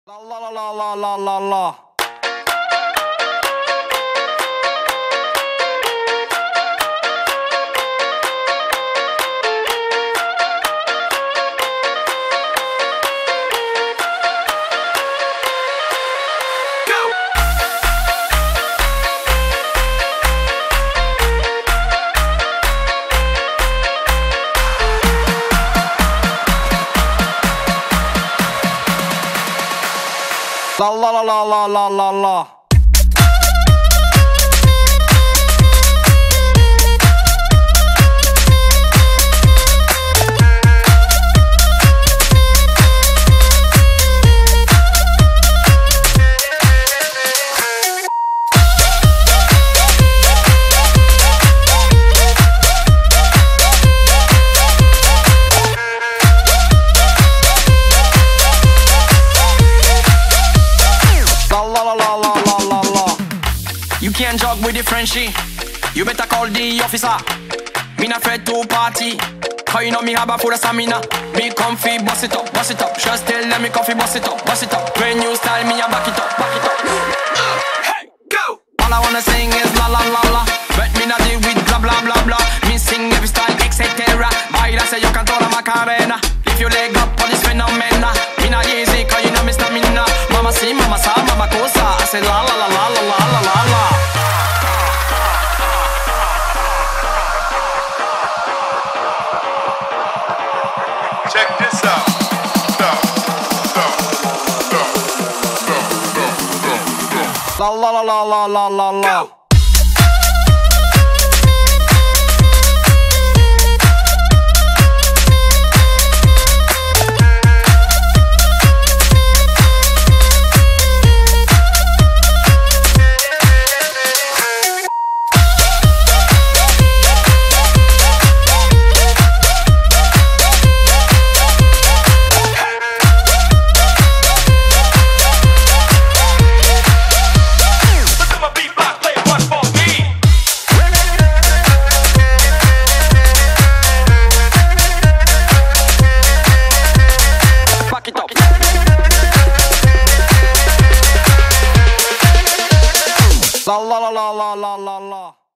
La la la la la la la la. La la la la la la la la. You can't jog with the Frenchie. You better call the officer. Me not afraid to party. How you know me have a full of stamina? Me comfy, bust it up, bust it up. Just tell them me comfy, bust it up, bust it up. Brand new style, me a back it up, back it up. Hey, go! All I wanna sing is la la la la. But me not deal with blah blah blah blah. Me sing every style, etc. Baila say you can throw the Macarena. Lift your leg up on this phenomena. Me not easy, cause you know me stamina. Mama si, mama sa, mama cosa. I say la la la la la la la la la. Check this out. La la la la la la la la. La la la la la la la la.